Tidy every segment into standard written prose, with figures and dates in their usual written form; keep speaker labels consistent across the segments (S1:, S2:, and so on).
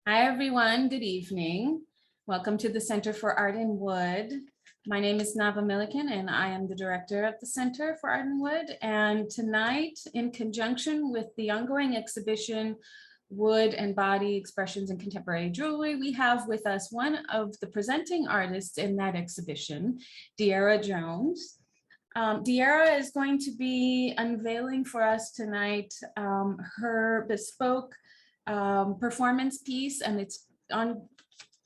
S1: Hi, everyone. Good evening. Welcome to the Center for Art in Wood. My name is Nava Milliken, and I am the director of the Center for Art in Wood. And tonight, in conjunction with the ongoing exhibition, Wood and Body Expressions in Contemporary Jewelry, we have with us one of the presenting artists in that exhibition, Dierra Jones. Dierra is going to be unveiling for us tonight her bespoke performance piece, and it's on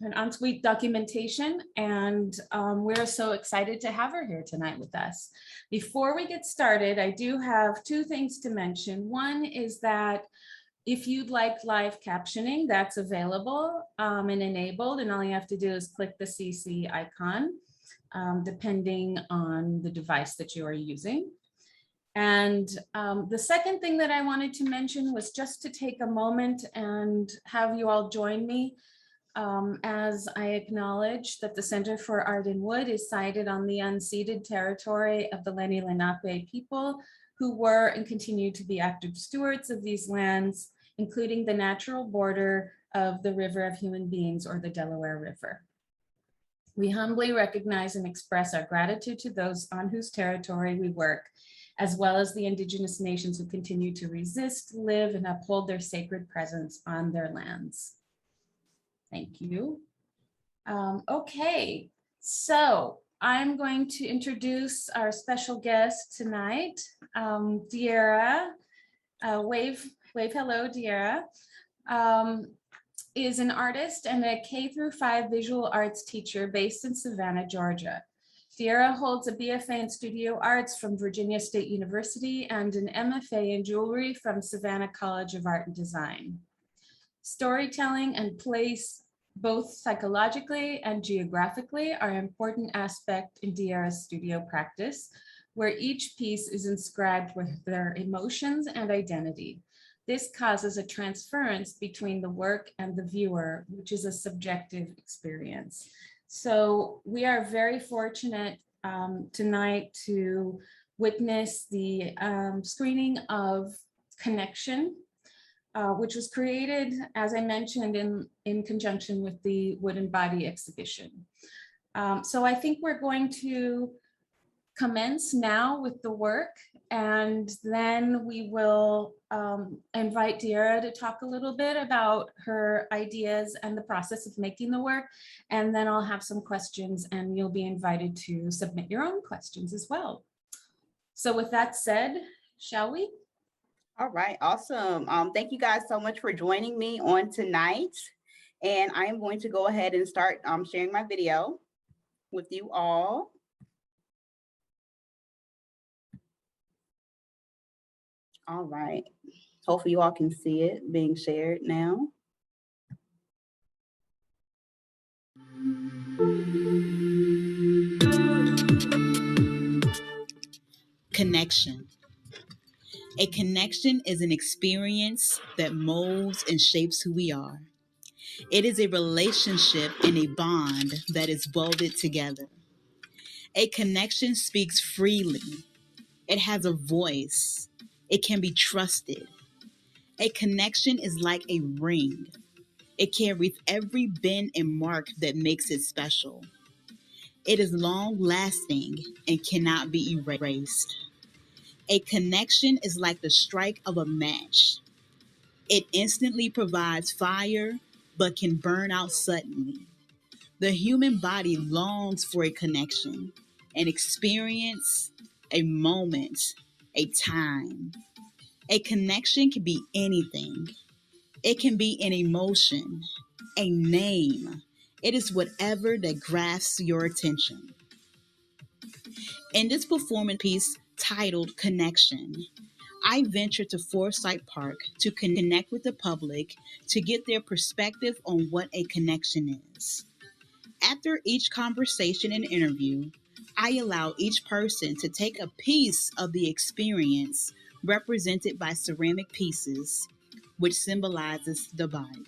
S1: an ensuite documentation, and we're so excited to have her here tonight with us. Before we get started, I do have two things to mention. One is that if you'd like live captioning, that's available and enabled, and all you have to do is click the CC icon, depending on the device that you are using. And the second thing that I wanted to mention was just to take a moment and have you all join me as I acknowledge that the Center for Art in Wood is sited on the unceded territory of the Lenni Lenape people, who were and continue to be active stewards of these lands, including the natural border of the River of Human Beings, or the Delaware River. We humbly recognize and express our gratitude to those on whose territory we work, as well as the indigenous nations who continue to resist, live, and uphold their sacred presence on their lands. Thank you. Okay, so I'm going to introduce our special guest tonight, Dierra. Wave hello, Dierra. Is an artist and a K-5 visual arts teacher based in Savannah, Georgia. Dierra holds a BFA in Studio Arts from Virginia State University and an MFA in Jewelry from Savannah College of Art and Design. Storytelling and place, both psychologically and geographically, are an important aspect in Dierra's studio practice, where each piece is inscribed with their emotions and identity. This causes a transference between the work and the viewer, which is a subjective experience. So we are very fortunate tonight to witness the screening of Connection, which was created, as I mentioned, in conjunction with the Wood and Body exhibition. So I think we're going to commence now with the work, and then we will invite Dierra to talk a little bit about her ideas and the process of making the work, and then I'll have some questions, and you'll be invited to submit your own questions as well. So with that said, shall we?
S2: All right, awesome. Thank you guys so much for joining me on tonight. And I am going to go ahead and start sharing my video with you all. All right, hopefully you all can see it being shared now. Connection. A connection is an experience that molds and shapes who we are. It is a relationship and a bond that is welded together. A connection speaks freely. It has a voice. It can be trusted. A connection is like a ring. It carries every bend and mark that makes it special. It is long-lasting and cannot be erased. A connection is like the strike of a match. It instantly provides fire, but can burn out suddenly. The human body longs for a connection, an experience, a moment, a time. A connection can be anything. It can be an emotion, a name. It is whatever that grasps your attention. In this performance piece titled Connection, I ventured to Forsyth Park to connect with the public to get their perspective on what a connection is. After each conversation and interview, I allow each person to take a piece of the experience represented by ceramic pieces, which symbolizes the body.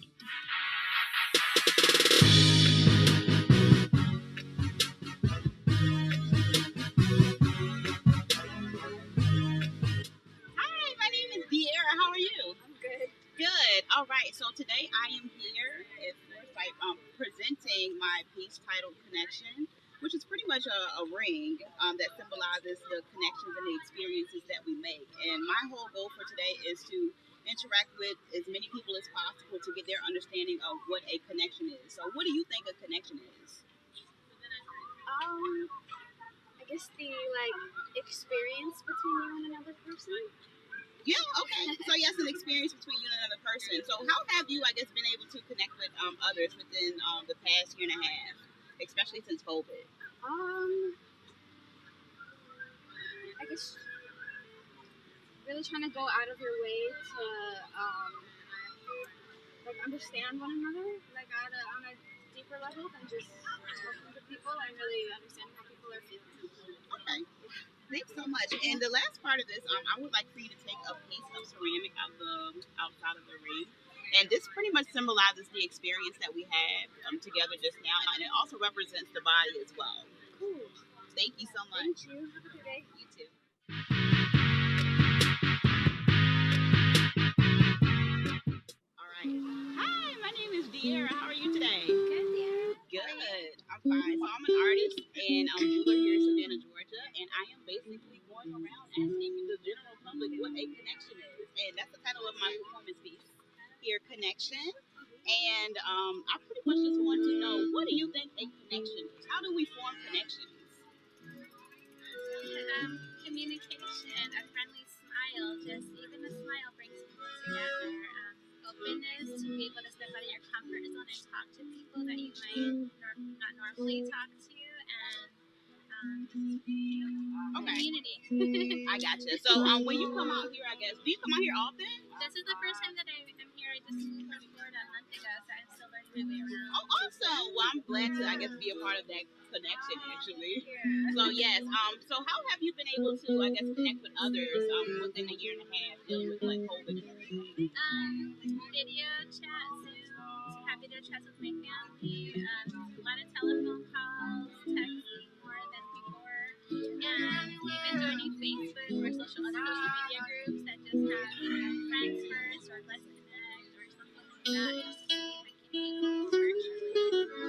S2: Hi, my name is Dierra. How are you?
S3: I'm good.
S2: Good. All right. So today I am here presenting my piece titled Connection, which is pretty much a ring that symbolizes the connections and the experiences that we make. And my whole goal for today is to interact with as many people as possible to get their understanding of what a connection is. So what do you think a connection is?
S3: I guess the experience between you and another person.
S2: Yeah, okay. So yes, an experience between you and another person. So how have you, I guess, been able to connect with others within the past year and a half, especially since COVID?
S3: I guess really trying to go out of your way to understand one another, on a deeper level than just talking to people and really understand how people are feeling.
S2: Okay. Thanks so much. And the last part of this, I would like for you to take a piece of ceramic outside of the ring. And this pretty much symbolizes the experience that we had together just now. And it also represents the body as well.
S3: Cool.
S2: Thank you so much.
S3: Thank you. Have a good day.
S2: You too. All right. Hi, my name is Dierra. How are you today?
S3: Good, Dierra.
S2: Good. I'm fine. So I'm an artist and I'm jeweler here in Savannah, Georgia. And I am basically going around asking the general public what a connection is. And that's the title of my performance piece here, Connection. And I pretty much just want to know, what do you think a connection is? How do we form connections?
S3: Communication, a friendly smile, just even a smile brings people together. Openness, to be able to step out of your comfort zone and talk to people that you might not normally talk to, and community.
S2: I gotcha. So when you come out here, I guess, do you come out here often?
S3: This is the first time that I'm here. I just moved from Florida a month ago, so I'm still learning my way around.
S2: Oh, awesome. Well, I'm glad to, I guess, be a part of that connection, actually.
S3: Yeah.
S2: So, yes. So how have you been able to, I guess, connect with others within a year and a half dealing with, like, COVID and everything?
S3: Video chat, Zoom, have video chats with my family, a lot of telephone calls, texting more than before, and even joining Facebook or other social media groups that just have friends first or let's connect or something like that. Just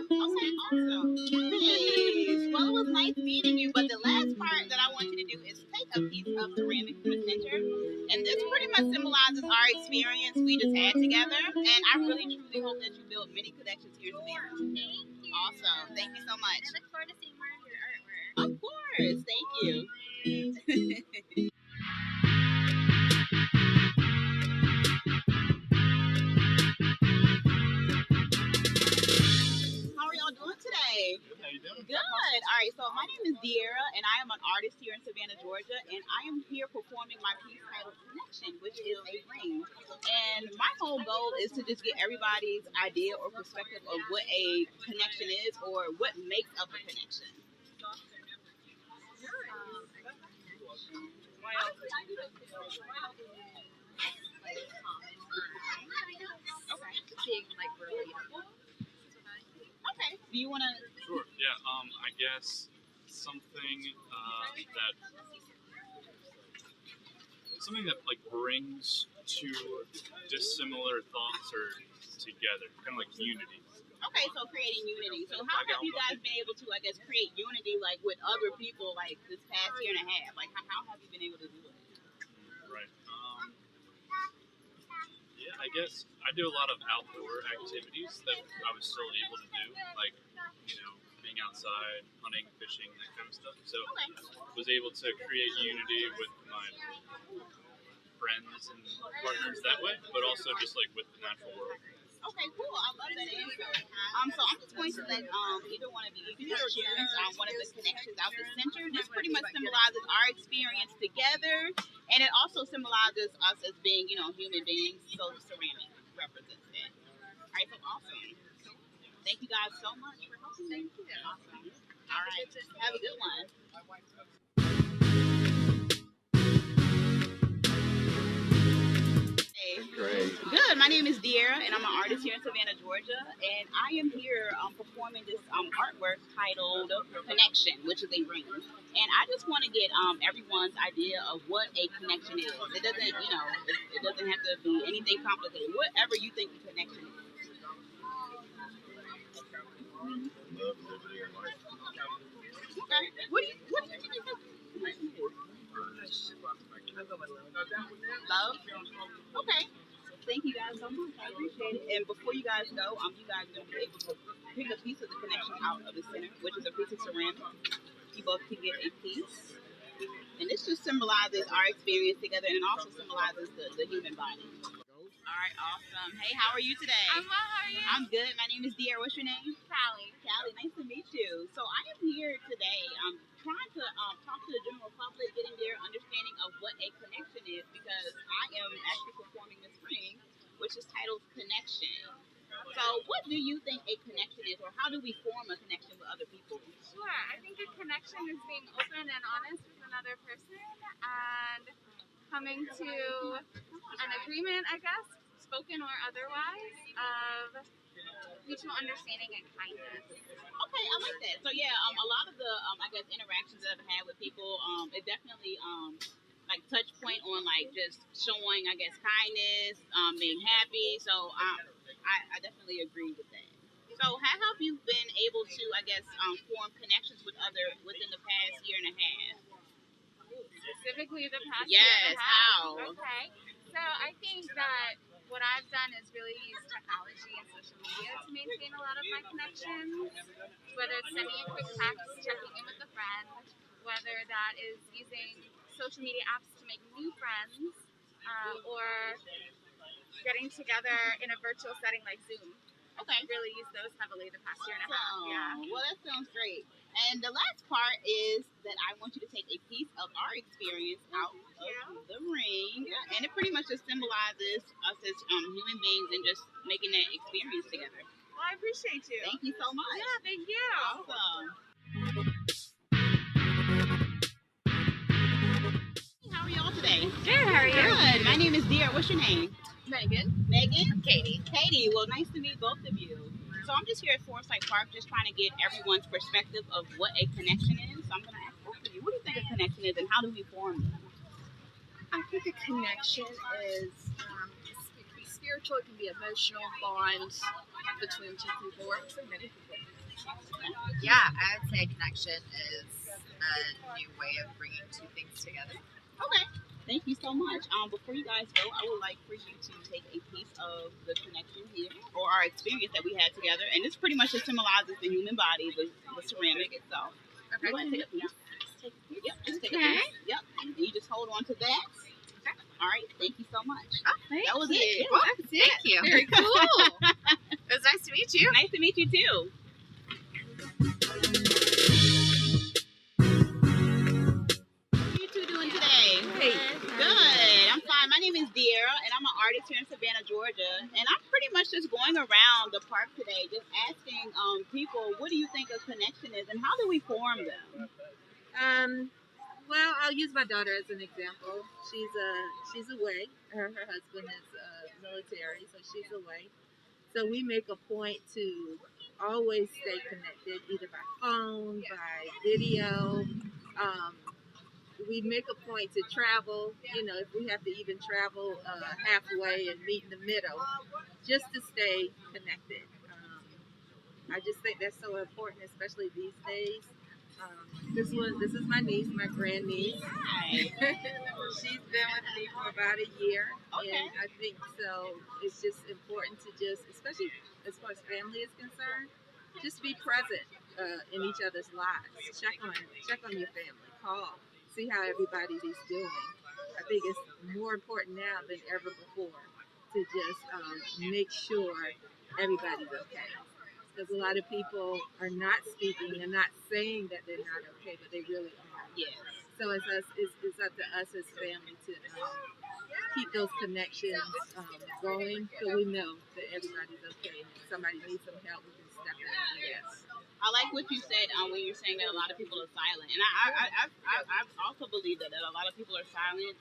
S2: Okay, awesome. Nice. Well, it was nice meeting you, but the last part that I want you to do is take a piece of ceramic from the center, and this pretty much symbolizes our experience we just had together, and I really truly hope that you build many connections here in Savannah.
S3: Thank you.
S2: Awesome. Thank you so much.
S3: I look forward to seeing more of your artwork.
S2: Of course. Thank you. How are y'all doing today?
S4: How you doing?
S2: Good. All right. So my name is Dierra, and I am an artist here in Savannah, Georgia, and I am here performing my piece titled Connection, which is a ring. And my whole goal is to just get everybody's idea or perspective of what a connection is or what makes up a connection. Okay. Do you want to?
S4: Sure. Yeah. I guess something that like brings two dissimilar thoughts or together, kind of like unity.
S2: Okay, so creating unity. So how have you guys been able to, I guess, create unity like with other people like this past year and a half? Like how have you been able to do it?
S4: Right. Yeah, I guess I do a lot of outdoor activities that I was still able to do, like, being outside, hunting, fishing, that kind of stuff. So I was able to create unity with my friends and partners that way, but also just like with the natural world.
S2: Okay, cool. I love that answer. So I'm just going to let either one of you choose one of the connections out the center. This pretty much symbolizes our experience together, and it also symbolizes us as being, human beings. So the ceramic represents that. All right, so awesome. Thank you guys so much for hosting.
S3: Thank you.
S2: Awesome. All right, have a good one.
S5: Great.
S2: Good. My name is Dierra, and I'm an artist here in Savannah, Georgia. And I am here performing this artwork titled Connection, which is a ring. And I just want to get everyone's idea of what a connection is. It doesn't, it doesn't have to be anything complicated. Whatever you think a connection is.
S5: Love, liberty, and life.
S2: Okay. What do you think it love? Okay. Thank you guys so much. I appreciate it. And before you guys go, you guys are going to be able to pick a piece of the connection out of the center, which is a piece of ceramic. You both can get a piece. And this just symbolizes our experience together, and it also symbolizes the human body. All right, awesome. Hey, how are you today?
S3: I'm well, how are you?
S2: I'm good. My name is Dierra. What's your name?
S3: Callie.
S2: Callie, nice to meet you. So I am here today trying to talk to the general public, getting their understanding of what a connection is, because I am actually performing this spring, which is titled Connection. So what do you think a connection is, or how do we form a connection with other people?
S3: Sure, I think a connection is being open and honest with another person and coming to an agreement, I guess, spoken or otherwise, of mutual understanding and kindness.
S2: Okay, I like that. So yeah, a lot of the I guess interactions that I've had with people, it definitely like touch point on like just showing, I guess, kindness, being happy. So I definitely agree with that. So how have you been able to, I guess, form connections with within the past year and a half?
S3: Specifically the past
S2: Yes,
S3: year and a half.
S2: how?
S3: Okay. So I think that what I've done is really use technology and social media to maintain a lot of my connections, whether it's sending a quick text, checking in with a friend, whether that is using social media apps to make new friends, or getting together in a virtual setting like Zoom.
S2: Okay.
S3: Really use those heavily the past year and a half. Yeah.
S2: Well, that sounds great. And the last part is that I want you to take a piece of our experience out of the ring, and it pretty much just symbolizes us as human beings and just making that experience together.
S3: Well, I appreciate you.
S2: Thank you so much.
S3: Yeah, thank you.
S2: Awesome. How are y'all today?
S3: Good, how are you?
S2: Good. My name is Dierra. What's your name?
S3: Megan.
S2: Megan? Katie. Katie, well, nice to meet both of you. So I'm just here at Forsyth Park just trying to get everyone's perspective of what a connection is. So I'm going to ask both of you, what do you think a connection is and how do we form them?
S6: I think a connection is it can be spiritual, it can be emotional bond between two people or between many people.
S7: Yeah, I would say connection is a new way of bringing two things together.
S2: Okay. Thank you so much. Before you guys go, I would like for you to take a piece of the connection here, or our experience that we had together, and this pretty much just symbolizes the human body, the ceramic itself.
S6: Okay.
S2: You want to take a piece?
S6: Take a piece.
S2: Yep, just take a piece. Yep, and you just hold on to that.
S6: Okay.
S2: All right, thank you so much.
S7: Oh, thank
S2: That was
S7: you.
S2: it.
S7: Well,
S2: That's it.
S7: thank you.
S6: Very cool.
S7: It was nice to meet you.
S2: Nice to meet you too. How are you two doing today?
S6: Hey.
S2: Good. I'm fine. My name is Dierra, and I'm an artist here in Savannah, Georgia. And I'm pretty much just going around the park today, just asking people, what do you think a connection is, and how do we form them?
S8: Well, I'll use my daughter as an example. She's away. Her husband is military, so she's away. So we make a point to always stay connected, either by phone, by video. We make a point to travel, if we have to even travel halfway and meet in the middle, just to stay connected. I just think that's so important, especially these days. This is my niece, my grandniece.
S2: Hi.
S8: She's been with me for about a year,
S2: Okay.
S8: and I think so. It's just important to especially as far as family is concerned, just be present in each other's lives. Check on your family. Call. See how everybody is doing. I think it's more important now than ever before to just make sure everybody's okay. Because a lot of people are not speaking, they're not saying that they're not okay, but they really are.
S2: Yes.
S8: So it's up to us as family to keep those connections going, so we know that everybody's okay. If somebody needs some help, we can step in.
S2: Yes. I like what you said when you're saying that a lot of people are silent, and I also believe that a lot of people are silent.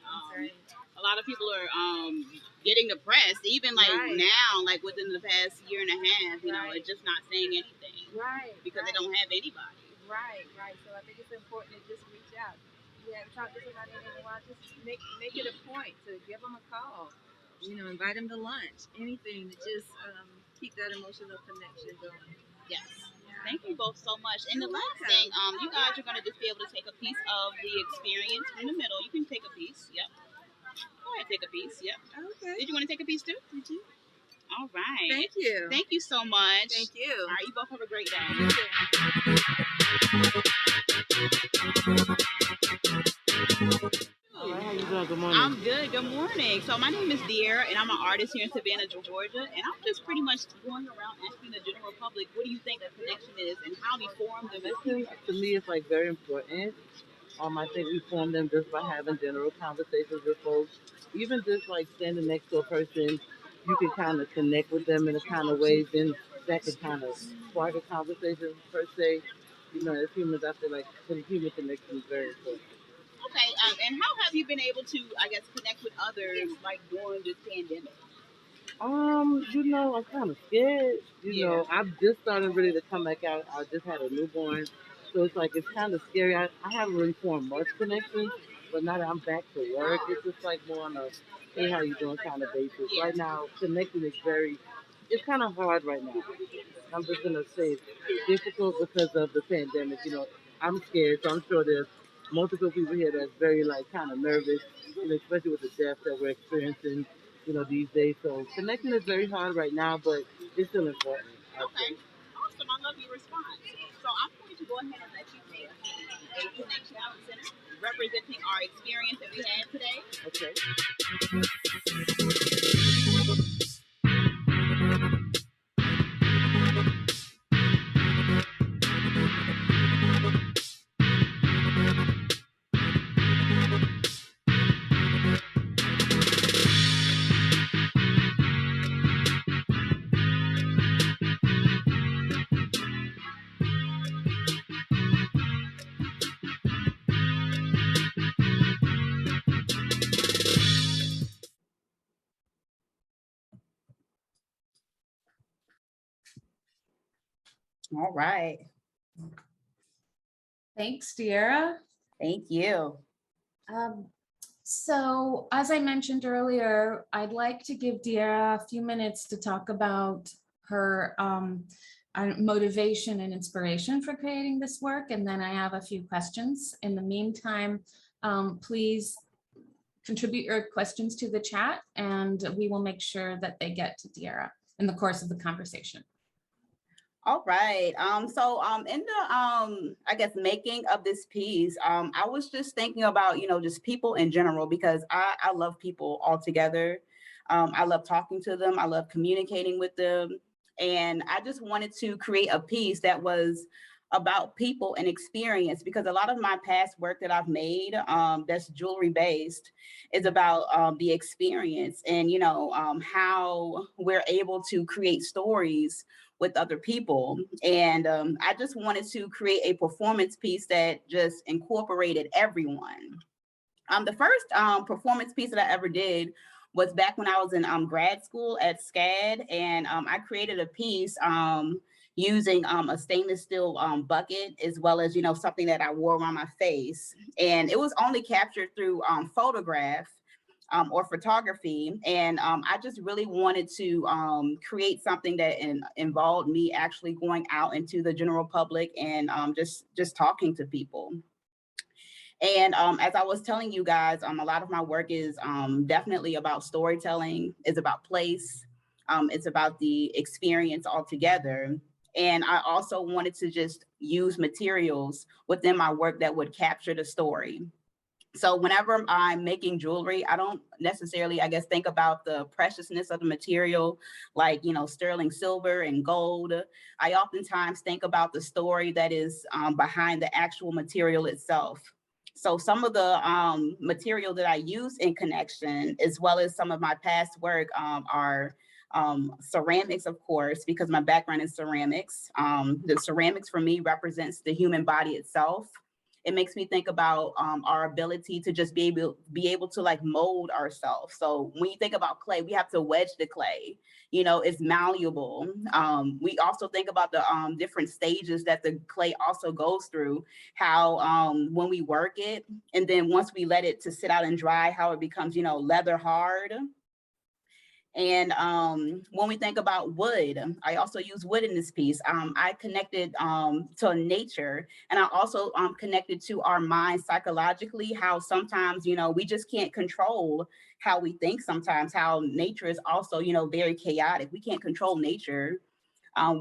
S2: A lot of people are getting depressed, even now, like within the past year and a half. You know, it's just not saying anything, because they don't have anybody.
S8: Right. So I think it's important to just reach out. You haven't talked to somebody in a while, just make it a point to give them a call. Invite them to lunch. Anything to just keep that emotional connection going.
S2: Yes. Thank you both so much. And the last thing, you guys are going to just be able to take a piece of the experience in the middle. You can take a piece. Yep. Go ahead, take a piece. Yep.
S8: Okay.
S2: Did you want to take a piece too?
S8: Did you?
S2: All right.
S8: Thank you.
S2: Thank you so much.
S8: Thank you.
S2: All right, you both have a great day.
S8: You too.
S9: All right, how you doing? Good morning.
S2: I'm good. Good morning. So my name is Dierra, and I'm an artist here in Savannah, Georgia. And I'm just pretty much going around asking the general public, what do you think a connection is, and how we form them?
S9: To me, it's like very important. I think we form them just by having general conversations with folks. Even just like standing next to a person, you can kind of connect with them in a kind of ways, and that can kind of spark a conversation per se. You know, as humans, I feel like the human connection is very important.
S2: Okay, and how have you been able to, I guess, connect with others like during this pandemic?
S9: You know, I'm kind of scared. You know, I've just started really to come back out. I just had a newborn, so it's like it's kind of scary. I haven't really formed much connections, but now that I'm back to work, it's just like more on a hey, how you doing kind of basis. Right now, connecting is it's kind of hard right now. I'm just gonna say it's difficult because of the pandemic. You know, I'm scared, so I'm sure there's multiple people here that's very like kind of nervous, you know, especially with the death that we're experiencing, you know, these days. So connecting is very hard right now, but it's still important.
S2: Okay, awesome. I love your response. So I'm going to go ahead and let you take a connection out center representing our experience that we had today.
S9: Okay.
S10: All right.
S1: Thanks, Dierra.
S10: Thank you.
S1: So as I mentioned earlier, I'd like to give Dierra a few minutes to talk about her motivation and inspiration for creating this work. And then I have a few questions. In the meantime, please contribute your questions to the chat, and we will make sure that they get to Dierra in the course of the conversation.
S10: All right. In the I guess making of this piece, I was just thinking about, you know, just people in general, because I love people altogether. I love talking to them. I love communicating with them. And I just wanted to create a piece that was about people and experience, because a lot of my past work that I've made that's jewelry based is about the experience and, you know, how we're able to create stories with other people. And I just wanted to create a performance piece that just incorporated everyone. The first performance piece that I ever did was back when I was in grad school at SCAD, and I created a piece using a stainless steel bucket, as well as, you know, something that I wore around my face. And it was only captured through photograph or photography. And I just really wanted to create something that involved me actually going out into the general public and just talking to people. And as I was telling you guys, a lot of my work is definitely about storytelling, it's about place, it's about the experience altogether. And I also wanted to just use materials within my work that would capture the story. So whenever I'm making jewelry, I don't necessarily, I guess, think about the preciousness of the material, like, you know, sterling silver and gold. I oftentimes think about the story that is behind the actual material itself. So some of the material that I use in connection, as well as some of my past work, are ceramics, of course, because my background is ceramics. The ceramics for me represents the human body itself. It makes me think about our ability to just be able to like mold ourselves. So when you think about clay, we have to wedge the clay. You know, it's malleable. We also think about the different stages that the clay also goes through, how when we work it, and then once we let it to sit out and dry, how it becomes, you know, leather hard. And when we think about wood, I also use wood in this piece. I connected to nature, and I also connected to our mind psychologically, how sometimes, we just can't control how we think sometimes, how nature is also, very chaotic. We can't control nature.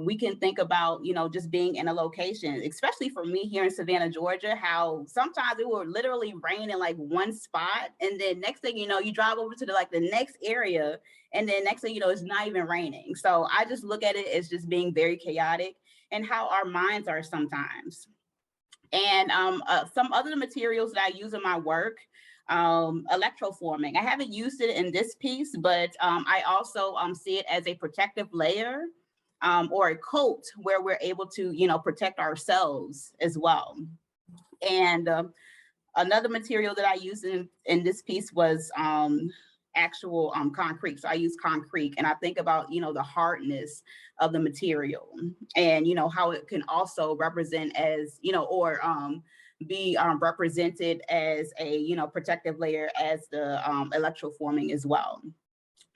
S10: We can think about, just being in a location, especially for me here in Savannah, Georgia, how sometimes it will literally rain in like one spot. And then next thing you know, you drive over to the next area. And then next thing you know, it's not even raining. So I just look at it as just being very chaotic and how our minds are sometimes. And some other materials that I use in my work, electroforming. I haven't used it in this piece, but I also see it as a protective layer or a coat where we're able to, protect ourselves as well. And another material that I used in this piece was actual concrete. So I use concrete, and I think about, the hardness of the material, and, how it can also represent as, or be represented as a, protective layer as the electroforming as well.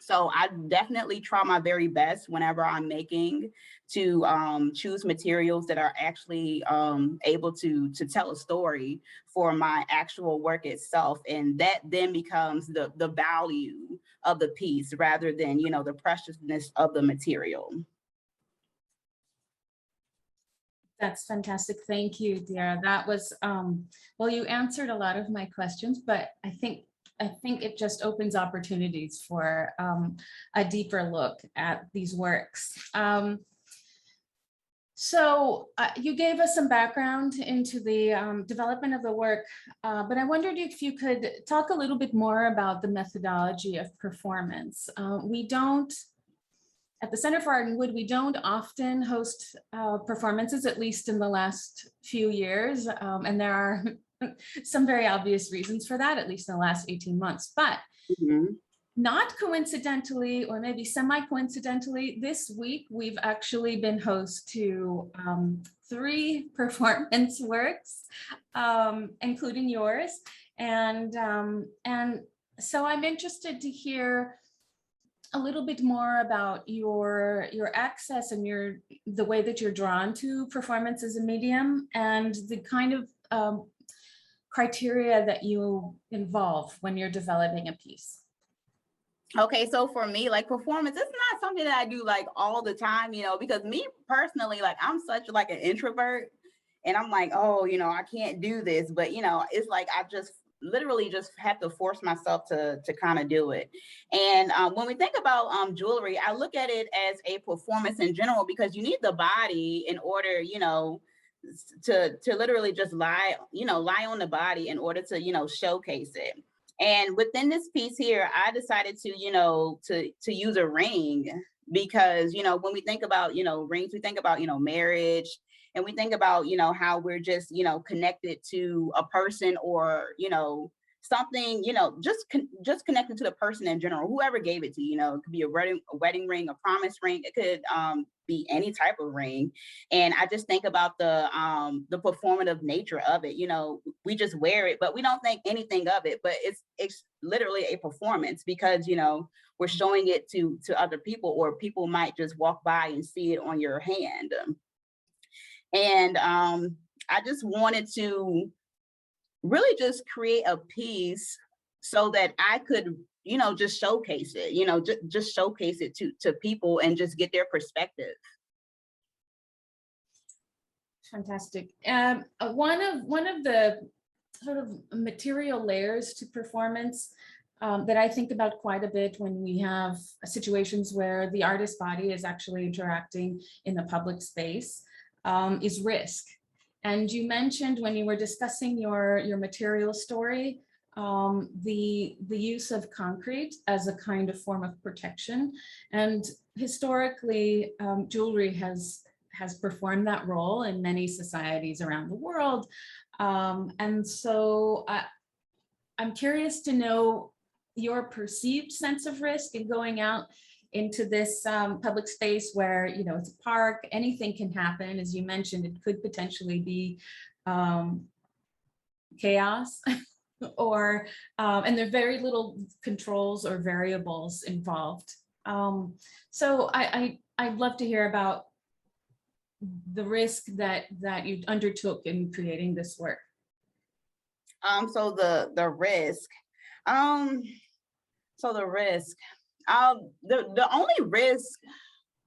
S10: So I definitely try my very best whenever I'm making to choose materials that are actually able to tell a story for my actual work itself. And that then becomes the value of the piece rather than, the preciousness of the material.
S1: That's fantastic. Thank you, Dierra. That was, well, you answered a lot of my questions, but I think it just opens opportunities for a deeper look at these works. So you gave us some background into the development of the work, but I wondered if you could talk a little bit more about the methodology of performance. We don't, at the Center for Art and Wood, we don't often host performances, at least in the last few years, and there are some very obvious reasons for that, at least in the last 18 months. But not coincidentally, or maybe semi-coincidentally, this week we've actually been host to 3 performance works, including yours. And so I'm interested to hear a little bit more about your access and the way that you're drawn to performance as a medium, and the kind of criteria that you involve when you're developing a piece.
S10: Okay, so for me, like, performance, it's not something that I do like all the time, because me personally, like, I'm such like an introvert, and I'm like, oh, I can't do this, but it's like I just literally just have to force myself to kind of do it. And when we think about jewelry, I look at it as a performance in general, because you need the body in order, to literally just lie on the body in order to, showcase it. And within this piece here, I decided to use a ring because, when we think about, rings, we think about, marriage, and we think about, how we're just, connected to a person or, something, just connected to the person in general, whoever gave it to you. It could be a wedding ring, a promise ring. It could be any type of ring. And I just think about the performative nature of it. We just wear it, but we don't think anything of it. But it's literally a performance because we're showing it to other people, or people might just walk by and see it on your hand. And I just wanted to really just create a piece so that I could, just showcase it, just showcase it to people and just get their perspective. Fantastic.
S1: One of the sort of material layers to performance that I think about quite a bit when we have situations where the artist body is actually interacting in the public space is risk. And you mentioned when you were discussing your material story, the use of concrete as a kind of form of protection. And historically, jewelry has performed that role in many societies around the world. And so I'm curious to know your perceived sense of risk in going out into this public space where, it's a park, anything can happen. As you mentioned, it could potentially be chaos or, and there are very little controls or variables involved So I'd love to hear about the risk that you undertook in creating this work.
S10: So the risk, so the risk, the only risk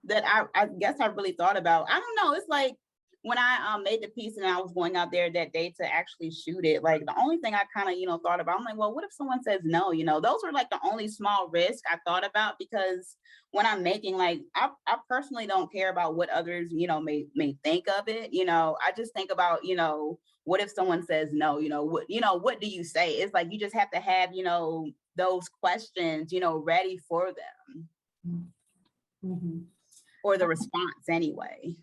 S10: that I guess I really thought about, I don't know, it's like when I made the piece and I was going out there that day to actually shoot it, like the only thing I kind of, thought about, I'm like, well, what if someone says no? Those were like the only small risk I thought about, because when I'm making, like, I personally don't care about what others, may think of it. I just think about, what if someone says no? What do you say? It's like you just have to have, those questions, ready for them.
S1: Mm-hmm.
S10: Or the response anyway.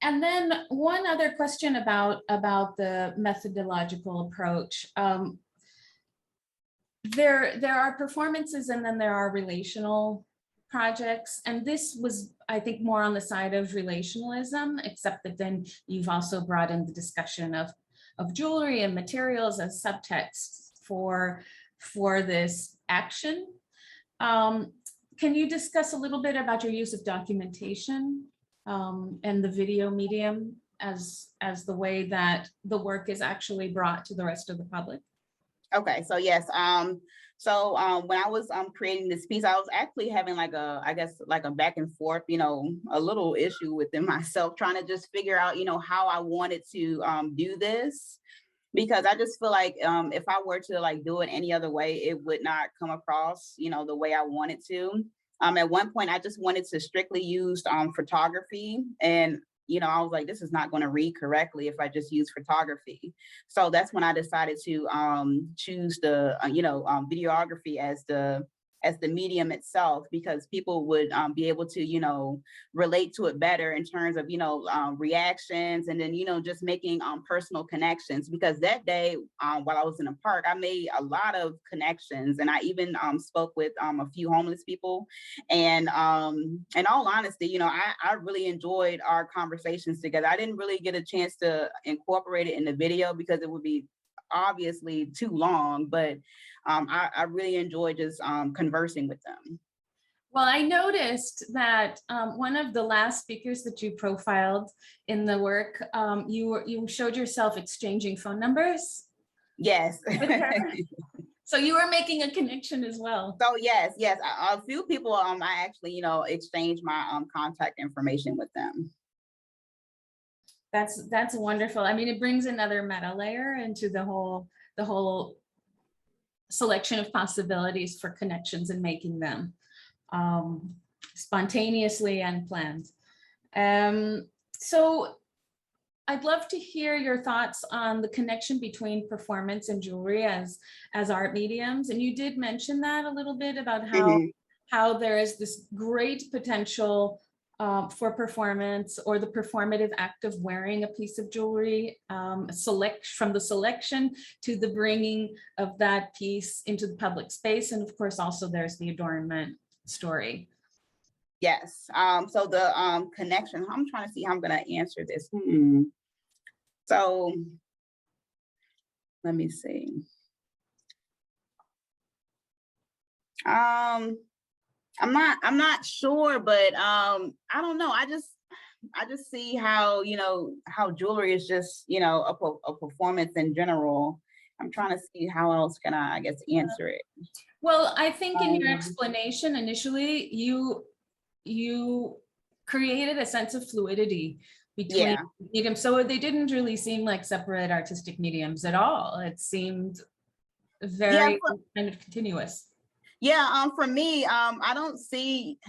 S1: And then one other question about the methodological approach. There are performances and then there are relational projects. And this was, I think, more on the side of relationalism, except that then you've also brought in the discussion of jewelry and materials as subtext for this action. Can you discuss a little bit about your use of documentation and the video medium as the way that the work is actually brought to the rest of the public?
S10: Okay, so yes, so when I was creating this piece, I was actually having like a back and forth, a little issue within myself, trying to just figure out, how I wanted to do this. Because I just feel like if I were to like do it any other way, it would not come across, the way I wanted to. At one point, I just wanted to strictly use photography, and I was like, this is not going to read correctly if I just use photography. So that's when I decided to choose the videography as the medium itself, because people would be able to, relate to it better in terms of, reactions, and then, just making personal connections. Because that day, while I was in the park, I made a lot of connections, and I even spoke with a few homeless people. And in all honesty, I really enjoyed our conversations together. I didn't really get a chance to incorporate it in the video because it would be obviously too long, but I really enjoyed just conversing with them.
S1: Well, I noticed that one of the last speakers that you profiled in the work, you showed yourself exchanging phone numbers.
S10: Yes.
S1: So you were making a connection as well.
S10: So yes, a few people I actually exchanged my contact information with them.
S1: That's wonderful. I mean, it brings another meta layer into the whole selection of possibilities for connections and making them spontaneously and planned. So I'd love to hear your thoughts on the connection between performance and jewelry as art mediums. And you did mention that a little bit about how there is this great potential for performance, or the performative act of wearing a piece of jewelry, from the selection to the bringing of that piece into the public space. And of course, also there's the adornment story.
S10: Yes. So the connection, I'm trying to see how I'm going to answer this. So let me see. I'm not sure, but I don't know. I just see how, how jewelry is just, a performance in general. I'm trying to see how else can I guess, answer it.
S1: Well, I think in your explanation initially, you created a sense of fluidity between mediums. So they didn't really seem like separate artistic mediums at all. It seemed very kind of continuous.
S10: Yeah, for me, I don't see,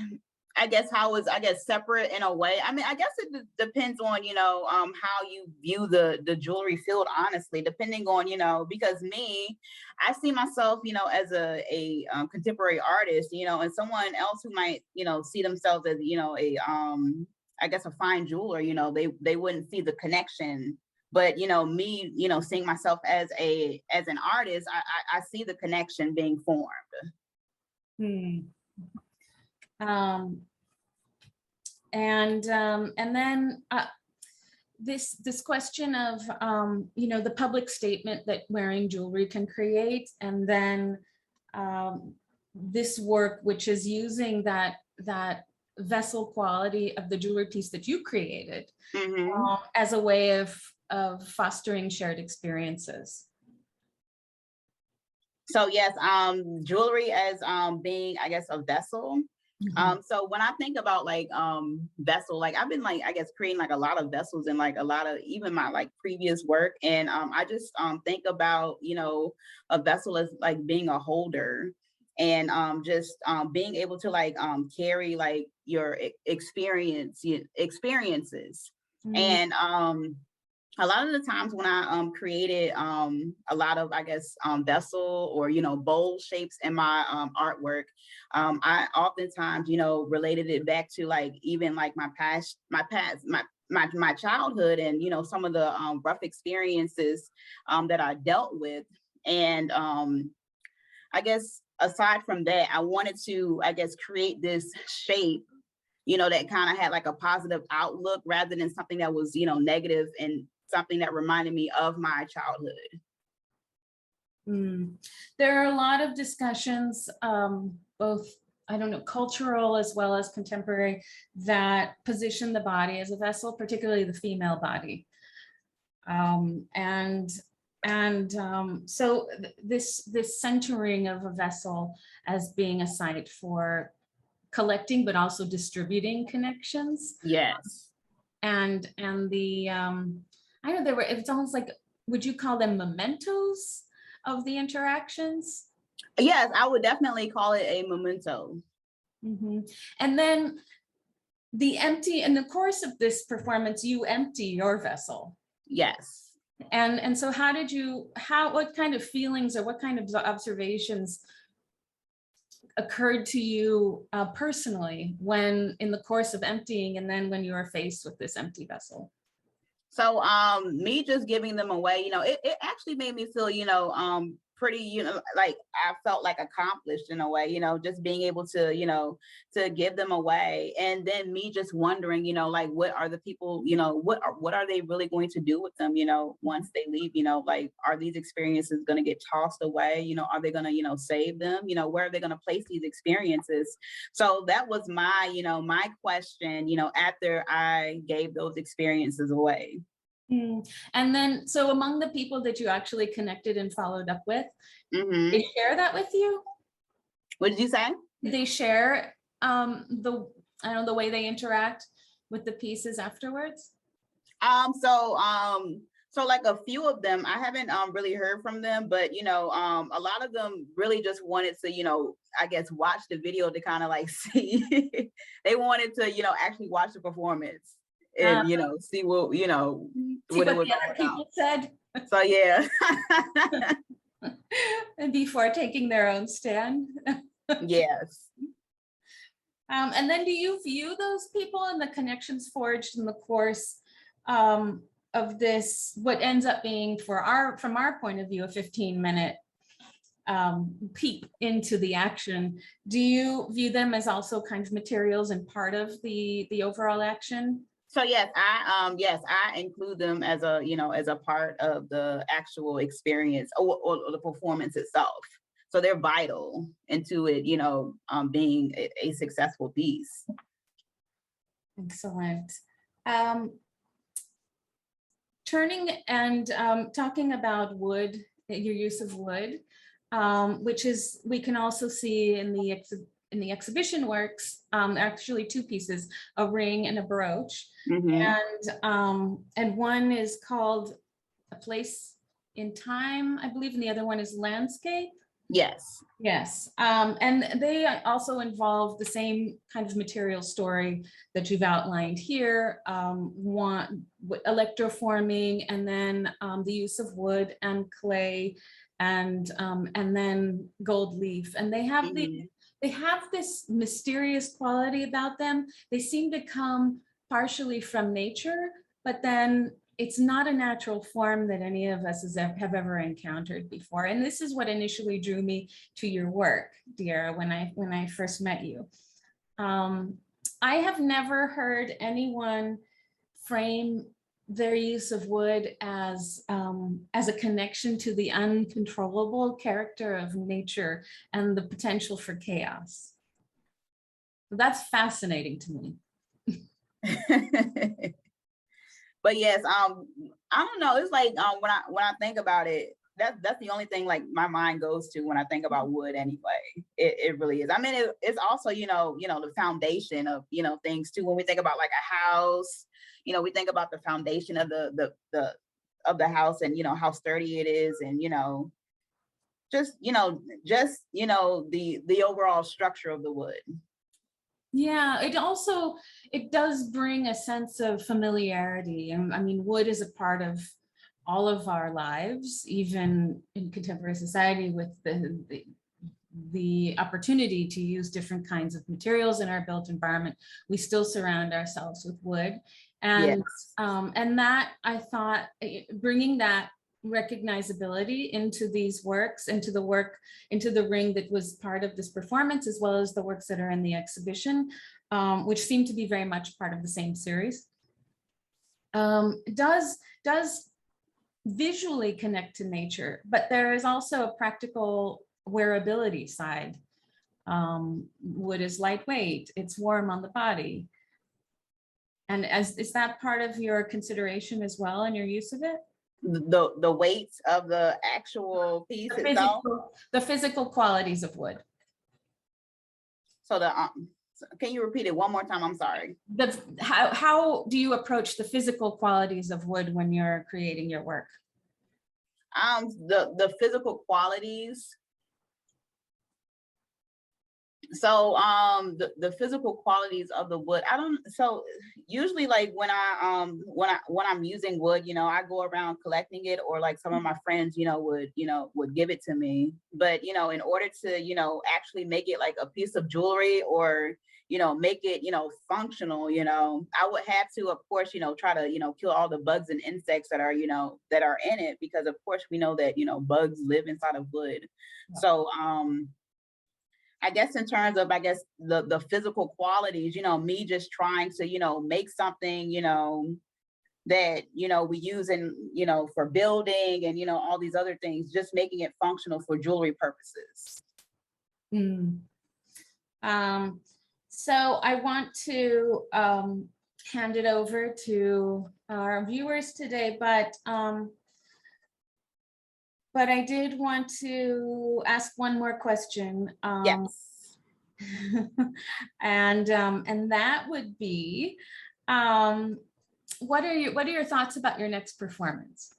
S10: I guess, how it's, separate in a way. I mean, I guess it depends on, how you view the jewelry field, honestly, depending on, because me, I see myself, as a contemporary artist, and someone else who might, see themselves as, I guess a fine jeweler, they wouldn't see the connection. But, me, seeing myself as an artist, I see the connection being formed.
S1: And then this question of the public statement that wearing jewelry can create, and then this work, which is using that vessel quality of the jewelry piece that you created as a way of fostering shared experiences.
S10: So yes, jewelry as being, I guess, a vessel. So when I think about like vessel, like I've been like, I guess, creating like a lot of vessels and like a lot of even my like previous work. And I just think about, you know, a vessel as like being a holder and just being able to like carry like your experiences. And a lot of the times when I created a lot of, I guess, vessel or, you know, bowl shapes in my artwork, I oftentimes, you know, related it back to like even like my childhood and, you know, some of the rough experiences that I dealt with. And I guess aside from that, I wanted to, I guess, create this shape, you know, that kind of had like a positive outlook rather than something that was, you know, negative and something that reminded me of my childhood.
S1: There are a lot of discussions, both, I don't know, cultural as well as contemporary, that position the body as a vessel, particularly the female body. So this centering of a vessel as being a site for collecting, but also distributing connections.
S10: Yes.
S1: And the, I know it's almost like, would you call them mementos of the interactions?
S10: Yes, I would definitely call it a memento.
S1: And then in the course of this performance, you empty your vessel.
S10: Yes.
S1: And so what kind of feelings or what kind of observations occurred to you personally when in the course of emptying and then when you were faced with this empty vessel?
S10: So me just giving them away, you know, it actually made me feel, you know, pretty, you know, like I felt like accomplished in a way, you know, just being able to, you know, to give them away. And then me just wondering, you know, like what are the people, you know, what are they really going to do with them, you know, once they leave, you know, like are these experiences going to get tossed away, you know, are they going to, you know, save them, you know, where are they going to place these experiences? So that was my, you know, my question, you know, after I gave those experiences away.
S1: And then, so among the people that you actually connected and followed up with, they share that with you?
S10: What did you say?
S1: Did they share the way they interact with the pieces afterwards?
S10: So like a few of them, I haven't really heard from them, but you know, a lot of them really just wanted to, you know, I guess watch the video to kind of like see. They wanted to, you know, actually watch the performance and you know, see what, you know, what it was
S1: the other people said.
S10: So yeah.
S1: And before taking their own stand.
S10: Yes.
S1: And then do you view those people and the connections forged in the course of this, what ends up being from our point of view, a 15-minute peek into the action? Do you view them as also kind of materials and part of the overall action?
S10: So yes, I include them as a, you know, as a part of the actual experience or the performance itself. So they're vital into it, you know, being a successful piece.
S1: Excellent. Turning and talking about wood, your use of wood, which is, we can also see in the exhibition works, actually two pieces, a ring and a brooch. And one is called A Place in Time, I believe, and the other one is Landscape.
S10: Yes.
S1: Yes. And they also involve the same kind of material story that you've outlined here, electroforming, and then the use of wood and clay, and then gold leaf. And they have they have this mysterious quality about them. They seem to come partially from nature, but then it's not a natural form that any of us have ever encountered before. And this is what initially drew me to your work, Dierra, when I first met you. I have never heard anyone frame their use of wood as a connection to the uncontrollable character of nature and the potential for chaos. That's fascinating to me.
S10: But yes, I don't know. It's like when I think about it, that's the only thing like my mind goes to when I think about wood anyway. It really is. I mean, it's also, the foundation of, things too. When we think about like a house, we think about the foundation of the of the house and, how sturdy it is and, just the overall structure of the wood.
S1: Yeah, it does bring a sense of familiarity. And I mean, wood is a part of all of our lives, even in contemporary society, with the opportunity to use different kinds of materials in our built environment. We still surround ourselves with wood. And and that, I thought, bringing that recognizability into these works, into the ring that was part of this performance, as well as the works that are in the exhibition, which seem to be very much part of the same series, does visually connect to nature, but there is also a practical wearability side. Wood is lightweight, it's warm on the body. And is that part of your consideration as well in your use of it?
S10: The weight of the actual piece itself?
S1: The physical qualities of wood.
S10: So can you repeat it one more time? I'm sorry.
S1: How do you approach the physical qualities of wood when you're creating your work?
S10: The physical qualities. So the physical qualities of the wood, so usually like when I'm using wood, I go around collecting it, or like some of my friends, would give it to me. But in order to actually make it like a piece of jewelry, or make it functional, I would have to, of course, try to kill all the bugs and insects that are that are in it, because of course we know that bugs live inside of wood. Yeah. So I guess in terms of, the physical qualities, me just trying to, make something, that, we use in, for building and, all these other things, just making it functional for jewelry purposes.
S1: So I want to hand it over to our viewers today, but I did want to ask one more question.
S10: Yes.
S1: And that would be, what are your thoughts about your next performance?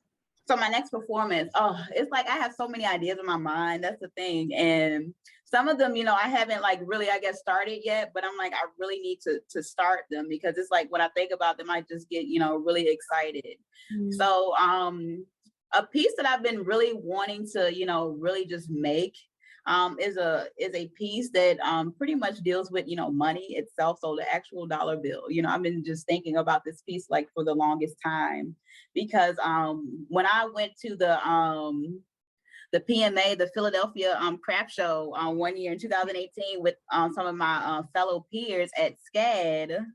S10: So my next performance, it's like I have so many ideas in my mind. That's the thing. And some of them, I haven't like really, started yet, but I'm like, I really need to start them, because it's like when I think about them, I just get, really excited. Mm-hmm. So a piece that I've been really wanting to, really just make is a piece that pretty much deals with, money itself. So the actual dollar bill, I've been just thinking about this piece like for the longest time, because when I went to the PMA, the Philadelphia craft show, one year in 2018 with some of my fellow peers at SCAD,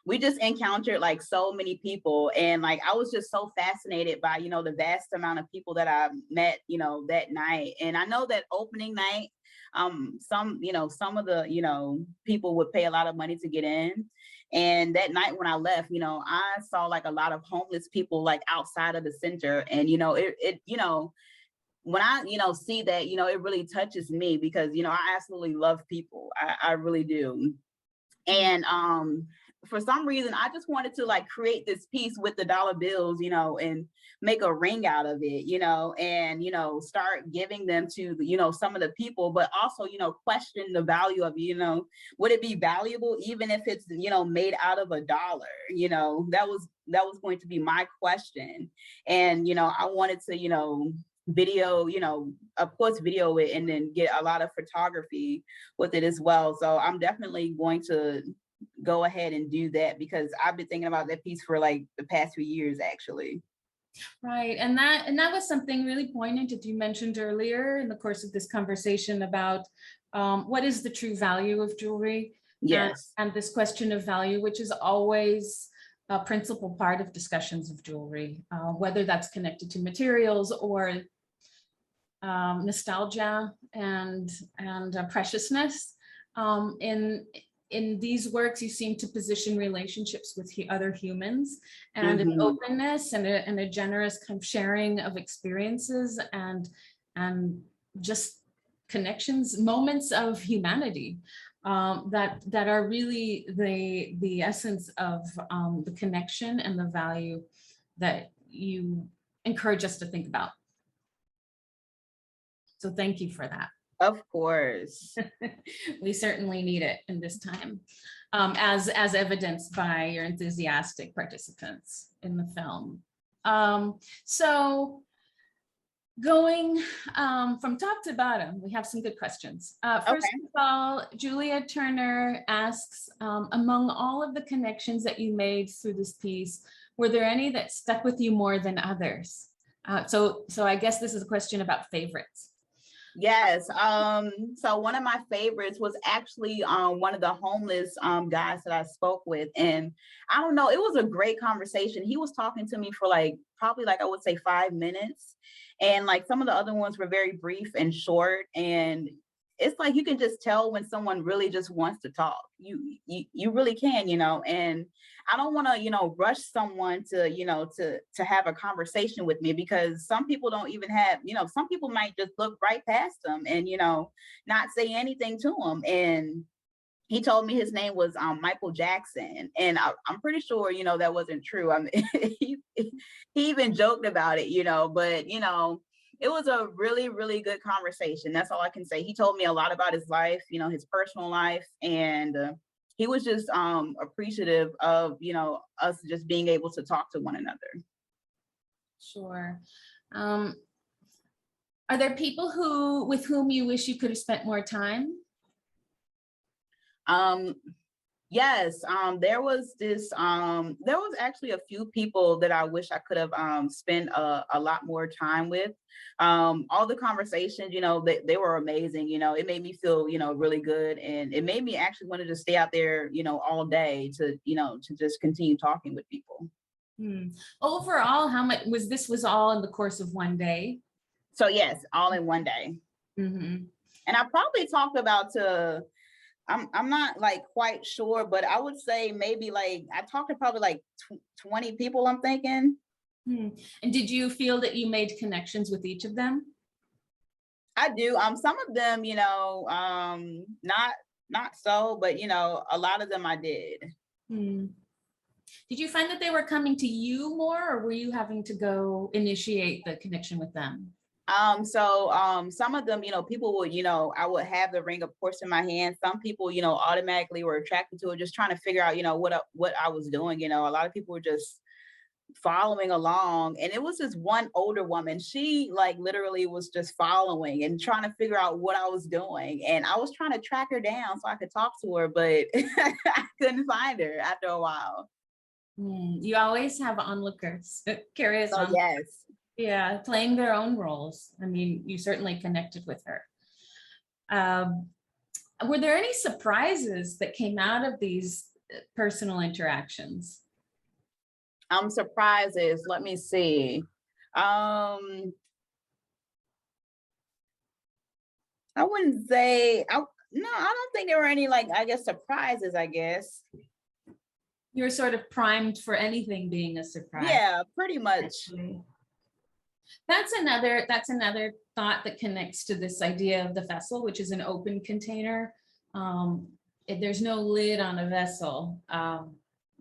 S10: we just encountered like so many people, and like I was just so fascinated by the vast amount of people that I met that night. And I know that opening night, some of the people would pay a lot of money to get in, and that night when I left, I saw like a lot of homeless people like outside of the center, and when I see that, it really touches me, because I absolutely love people. I really do. And for some reason, I just wanted to like create this piece with the dollar bills, and make a ring out of it, and, start giving them to, some of the people, but also, question the value of, would it be valuable even if it's, made out of $1? That was going to be my question. And, I wanted to, video, of course, video it, and then get a lot of photography with it as well. So I'm definitely going to go ahead and do that, because I've been thinking about that piece for like the past few years, actually.
S1: Right, and that was something really poignant that you mentioned earlier in the course of this conversation about what is the true value of jewelry.
S10: Yes.
S1: And this question of value, which is always a principal part of discussions of jewelry, whether that's connected to materials or nostalgia and preciousness. In these works, you seem to position relationships with other humans and an openness and a generous kind of sharing of experiences and just connections, moments of humanity that are really the essence of the connection and the value that you encourage us to think about. So thank you for that.
S10: Of course.
S1: We certainly need it in this time, as evidenced by your enthusiastic participants in the film. So going from top to bottom, we have some good questions. First of all, Julia Turner asks, among all of the connections that you made through this piece, were there any that stuck with you more than others? So I guess this is a question about favorites.
S10: Yes. So one of my favorites was actually one of the homeless guys that I spoke with. And I don't know, it was a great conversation. He was talking to me for probably I would say 5 minutes. And some of the other ones were very brief and short. And it's you can just tell when someone really just wants to talk. You really can, and I don't want to, rush someone to have a conversation with me, because some people don't even have, some people might just look right past them and, not say anything to them. And he told me his name was Michael Jackson. And I'm pretty sure, that wasn't true. I mean, he even joked about it, but, it was a really, really good conversation. That's all I can say. He told me a lot about his life, his personal life. And he was just appreciative of, us just being able to talk to one another.
S1: Sure. Are there people with whom you wish you could have spent more time?
S10: Yes, there was actually a few people that I wish I could have spent a lot more time with. All the conversations, they were amazing. It made me feel, really good, and it made me actually want to just stay out there, all day to just continue talking with people.
S1: Overall, how much was all in the course of one day?
S10: So yes, all in one day. And I probably talked about I'm not quite sure, but I would say maybe I talked to probably 20 people, I'm thinking.
S1: And did you feel that you made connections with each of them?
S10: I do. Some of them, not so, but a lot of them I did.
S1: Did you find that they were coming to you more, or were you having to go initiate the connection with them?
S10: Some of them, people would, I would have the ring, of course, in my hand. Some people, automatically were attracted to it, just trying to figure out, what I was doing. A lot of people were just following along. And it was this one older woman. She literally was just following and trying to figure out what I was doing. And I was trying to track her down so I could talk to her, but I couldn't find her after a while.
S1: You always have onlookers, curious.
S10: Oh, yes.
S1: Yeah, playing their own roles. I mean, you certainly connected with her. Were there any surprises that came out of these personal interactions?
S10: Surprises, let me see. I wouldn't say, no, I don't think there were any I guess surprises, I guess.
S1: You were sort of primed for anything being a surprise.
S10: Yeah, pretty much.
S1: Actually. That's another thought that connects to this idea of the vessel, which is an open container. There's no lid on a vessel,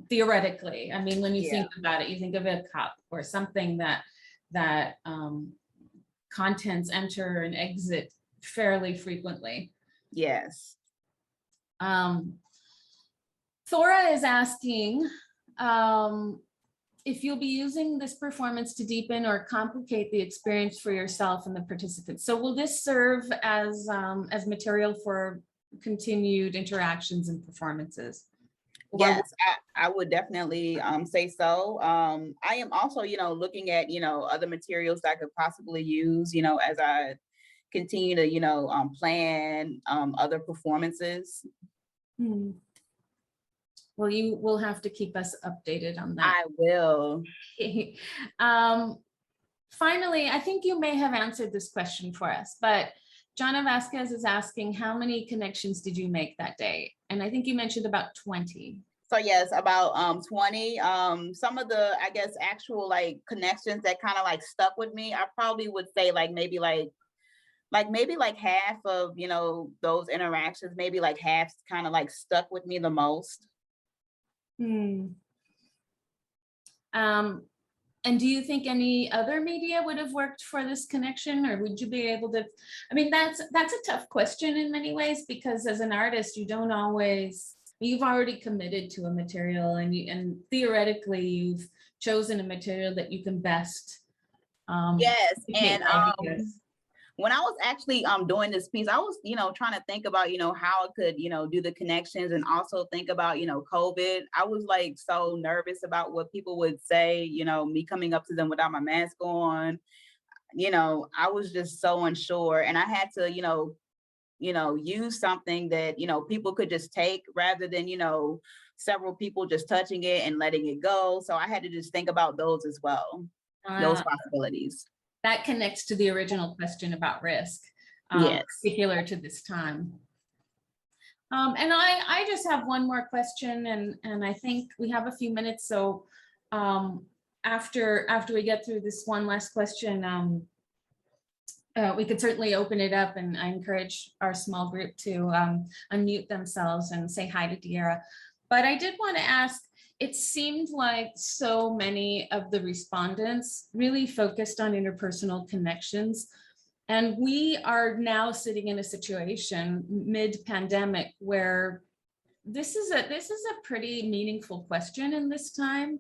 S1: theoretically. I mean, when you think about it, you think of a cup or something that contents enter and exit fairly frequently.
S10: Yes.
S1: Thora is asking, if you'll be using this performance to deepen or complicate the experience for yourself and the participants. So will this serve as material for continued interactions and performances?
S10: Yes, I would definitely say so. I am also, looking at, other materials that I could possibly use, as I continue to, plan other performances.
S1: Well, you will have to keep us updated on that.
S10: I will.
S1: Finally, I think you may have answered this question for us, but Jana Vasquez is asking, how many connections did you make that day? And I think you mentioned about 20.
S10: So yes, about 20. Some of the, I guess, actual like connections that kind of like stuck with me, I probably would say maybe half of, those interactions, maybe like half kind of like stuck with me the most.
S1: And do you think any other media would have worked for this connection, or would you be able to? I mean, that's a tough question in many ways, because as an artist, you don't always, you've already committed to a material, and theoretically you've chosen a material that you can best.
S10: Yes, and when I was actually doing this piece, I was, trying to think about, how I could, do the connections, and also think about, COVID. I was like so nervous about what people would say, me coming up to them without my mask on. I was just so unsure, and I had to, use something that, people could just take, rather than, several people just touching it and letting it go. So I had to just think about those as well, those possibilities.
S1: That connects to the original question about risk,
S10: yes,
S1: particular to this time. And I just have one more question, and I think we have a few minutes. So after we get through this one last question, we could certainly open it up, and I encourage our small group to unmute themselves and say hi to Dierra. But I did want to ask, it seemed like so many of the respondents really focused on interpersonal connections. And we are now sitting in a situation mid-pandemic where this is a pretty meaningful question in this time.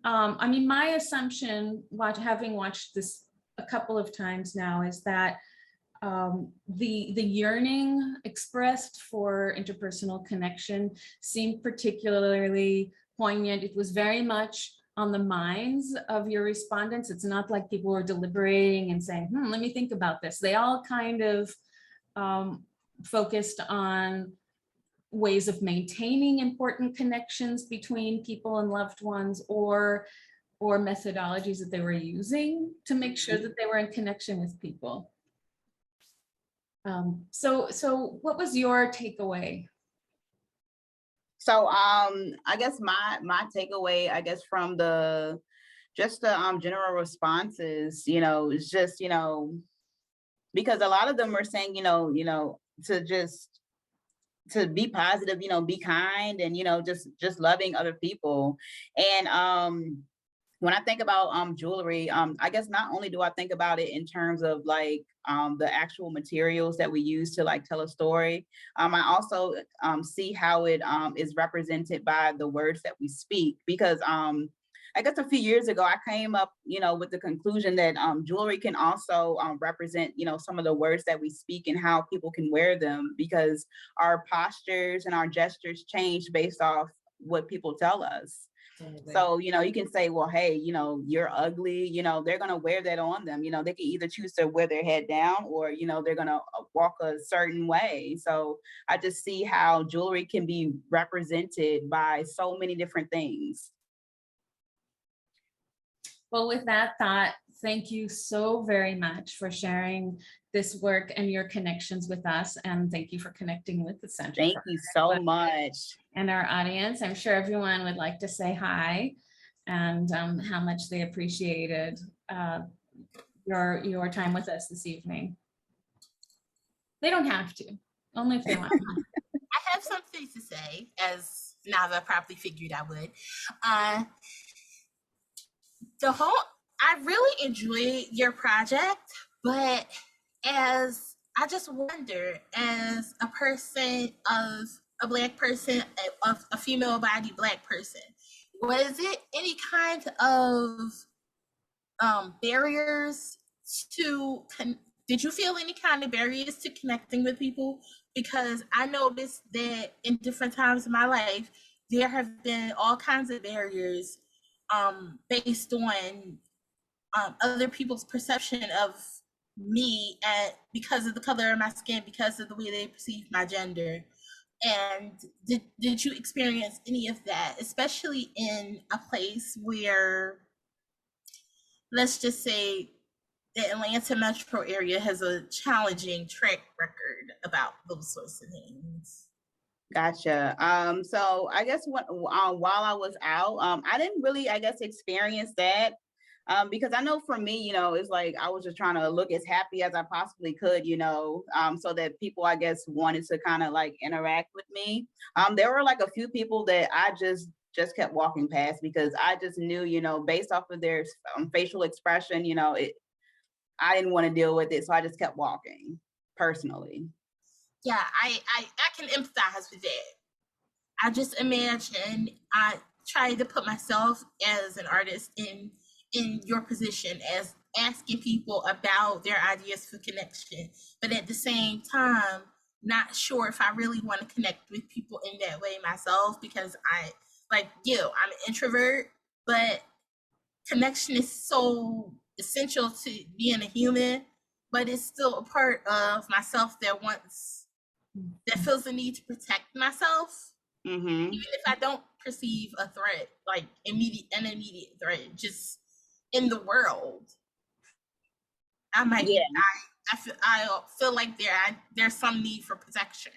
S1: I mean, my assumption, having watched this a couple of times now, is that the yearning expressed for interpersonal connection seemed particularly poignant. It was very much on the minds of your respondents. It's not like people were deliberating and saying, let me think about this. They all kind of focused on ways of maintaining important connections between people and loved ones, or methodologies that they were using to make sure that they were in connection with people. So what was your takeaway?
S10: So I guess my takeaway, I guess, from the general responses, is just, because a lot of them were saying, to be positive, be kind, and, just loving other people. And when I think about jewelry, I guess not only do I think about it in terms of like the actual materials that we use to like tell a story, I also see how it is represented by the words that we speak. Because I guess a few years ago, I came up, with the conclusion that jewelry can also represent, some of the words that we speak and how people can wear them, because our postures and our gestures change based off what people tell us. So, you can say, well, hey, you're ugly, they're going to wear that on them. They can either choose to wear their head down, or, they're going to walk a certain way. So I just see how jewelry can be represented by so many different things.
S1: Well, with that thought, thank you so very much for sharing this work and your connections with us. And thank you for connecting with the Center.
S10: Thank you so much.
S1: And our audience, I'm sure everyone would like to say hi and how much they appreciated your time with us this evening. They don't have to, only if they want.
S11: I have something to say, as Nava probably figured I would. I really enjoyed your project, but as I just wonder, as a person of a Black person, of a female-bodied Black person, was it any kind of barriers to, did you feel any kind of barriers to connecting with people? Because I noticed that in different times in my life, there have been all kinds of barriers based on other people's perception of me, and because of the color of my skin, because of the way they perceive my gender. And did you experience any of that, especially in a place where, let's just say, the Atlanta metro area has a challenging track record about those sorts of things?
S10: Gotcha. So I guess while I was out, I didn't really, I guess, experience that. Because I know for me, it's like I was just trying to look as happy as I possibly could, so that people, I guess, wanted to kind of like interact with me. There were like a few people that I just kept walking past because I just knew, based off of their facial expression, I didn't want to deal with it, so I just kept walking personally.
S11: Yeah, I can empathize with that. I just imagine, I try to put myself as an artist in your position, as asking people about their ideas for connection, but at the same time, not sure if I really want to connect with people in that way myself, because I'm an introvert, but connection is so essential to being a human, but it's still a part of myself that feels the need to protect myself.
S10: Mm-hmm.
S11: Even if I don't perceive a threat, like an immediate threat, just in the world, I might.
S10: Yeah.
S11: I feel like there's some need for protection.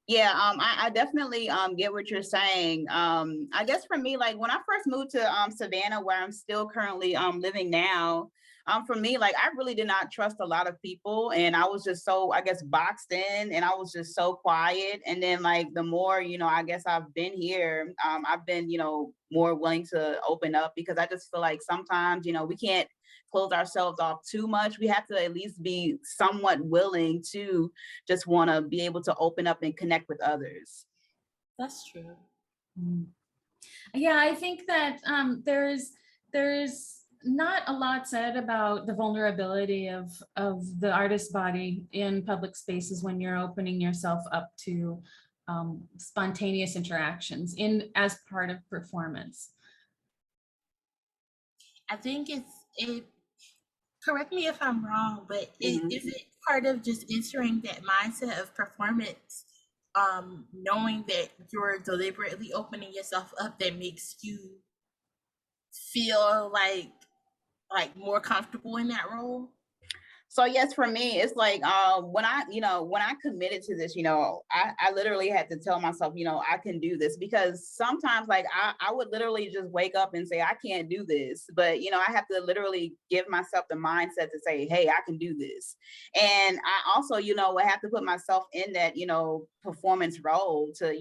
S10: Yeah, I definitely get what you're saying. I guess for me, like when I first moved to Savannah, where I'm still currently living now, for me, like I really did not trust a lot of people, and I was just so, I guess, boxed in, and I was just so quiet. And then like the more, I guess I've been here, I've been, more willing to open up, because I just feel like sometimes, we can't close ourselves off too much. We have to at least be somewhat willing to just want to be able to open up and connect with others.
S11: That's true.
S1: Yeah, I think that there's not a lot said about the vulnerability of the artist body in public spaces when you're opening yourself up to spontaneous interactions as part of performance.
S11: I think it. Correct me if I'm wrong, but is it part of just entering that mindset of performance, knowing that you're deliberately opening yourself up, that makes you feel like more comfortable in that role?
S10: So yes, for me, it's like when I committed to this, I literally had to tell myself, I can do this, because sometimes like I would literally just wake up and say, I can't do this. But I have to literally give myself the mindset to say, hey, I can do this. And I also, I have to put myself in that, performance role to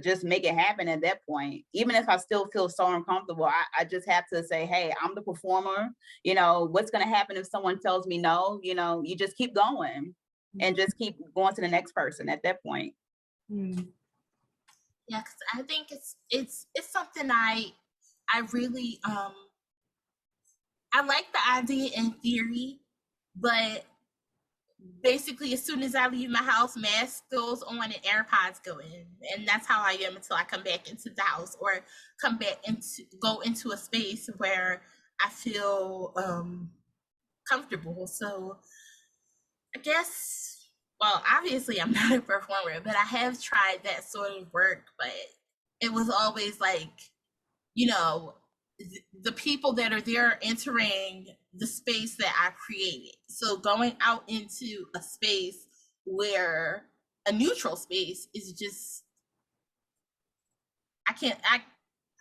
S10: just make it happen at that point. Even if I still feel so uncomfortable, I just have to say, hey, I'm the performer. What's going to happen if someone tells me no? You just keep going and just keep going to the next person at that point.
S11: Yeah, because I think it's something I really I like the idea in theory, but basically as soon as I leave my house, mask goes on and AirPods go in, and that's how I am until I come back into the house or go into a space where I feel comfortable. So I guess, well, obviously I'm not a performer, but I have tried that sort of work, but it was always like, the people that are there entering the space that I created. So going out into a space where a neutral space is just,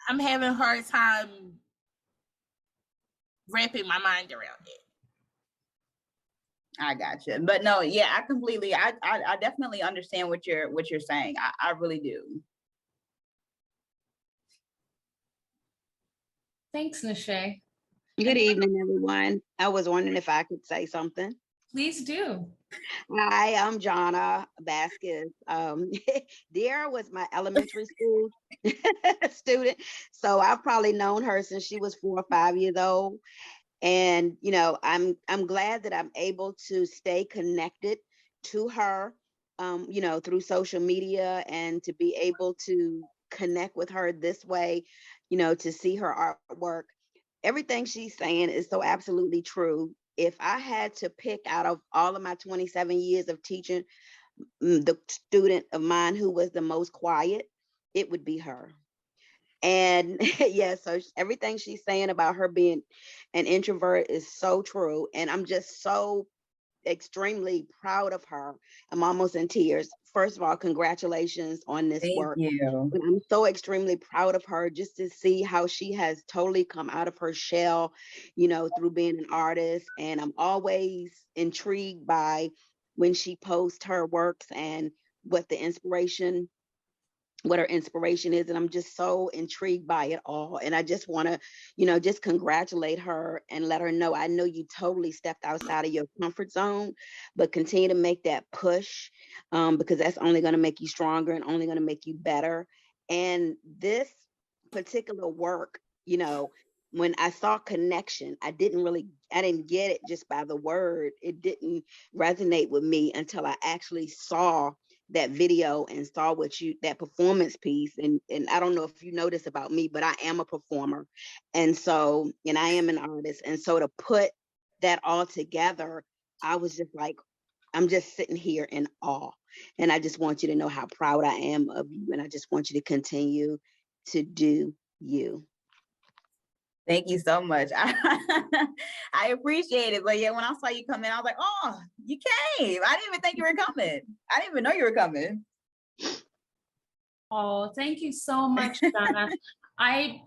S11: I'm having a hard time wrapping my mind around it.
S10: I gotcha. But no, yeah, I definitely understand what you're saying. I really do.
S1: Thanks, Nishay.
S12: Good evening, everyone. I was wondering if I could say something.
S1: Please do.
S12: Hi, I'm Jonna Vasquez. Dierra was my elementary school student, so I've probably known her since she was 4 or 5 years old. And I'm glad that I'm able to stay connected to her, through social media, and to be able to connect with her this way, to see her artwork. Everything she's saying is so absolutely true. If I had to pick out of all of my 27 years of teaching, the student of mine who was the most quiet, it would be her. And yeah, so everything she's saying about her being an introvert is so true. And I'm just so extremely proud of her. I'm almost in tears. First of all, congratulations on this
S10: Thank
S12: work.
S10: you.
S12: But I'm so extremely proud of her just to see how she has totally come out of her shell, you know, through being an artist. And I'm always intrigued by when she posts her works and what the inspiration what her inspiration is, and I'm just so intrigued by it all. And I just want to, you know, just congratulate her and let her know, I know you totally stepped outside of your comfort zone, but continue to make that push, because that's only going to make you stronger and only going to make you better. And this particular work, you know, when I saw connection, I didn't get it just by the word. It didn't resonate with me until I actually saw that video and saw that performance piece. And I don't know if you know this about me, but I am a performer. And I am an artist. And so to put that all together, I was just like, I'm just sitting here in awe. And I just want you to know how proud I am of you. And I just want you to continue to do you.
S10: Thank you so much. I appreciate it. But yeah, when I saw you come in, I was like, oh, you came. I didn't even think you were coming. I didn't even know you were coming.
S1: Oh, thank you so much, Donna. I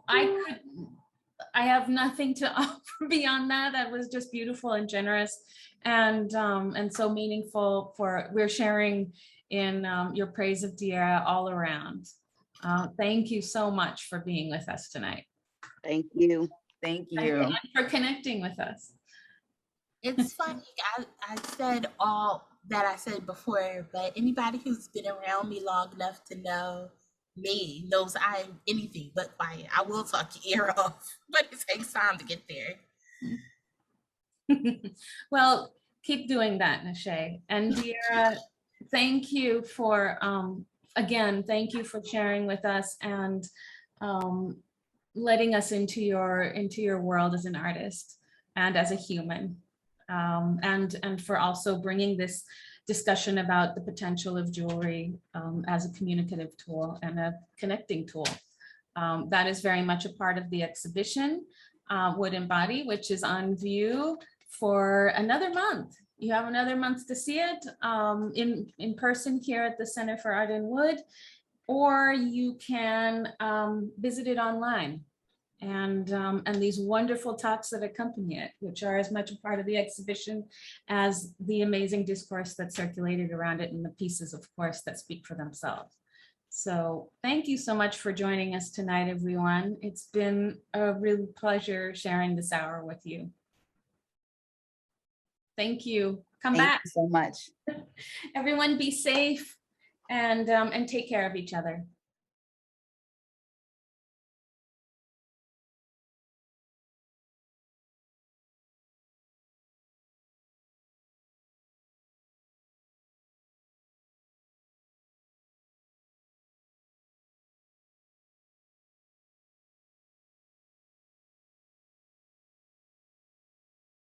S1: have nothing to offer beyond that. That was just beautiful and generous, and so meaningful. We're sharing in your praise of Dierra all around. Thank you so much for being with us tonight.
S12: Thank you.
S10: Thank you.
S1: And for connecting with us.
S11: It's funny, I said all that I said before, but anybody who's been around me long enough to know me knows I'm anything but quiet. I will talk your ear off, but it takes time to get there.
S1: Well, keep doing that, Nashay. And Dierra, thank you for, again, thank you for sharing with us and letting us into your world as an artist and as a human, and for also bringing this discussion about the potential of jewelry as a communicative tool and a connecting tool. That is very much a part of the exhibition, Wood and Body, which is on view for another month. You have another month to see it in person here at the Center for Art in Wood, or you can visit it online. And these wonderful talks that accompany it, which are as much a part of the exhibition as the amazing discourse that's circulated around it and the pieces, of course, that speak for themselves. So thank you so much for joining us tonight, everyone. It's been a real pleasure sharing this hour with you. Thank you. Come back.
S10: Thank you so much.
S1: Everyone be safe and take care of each other.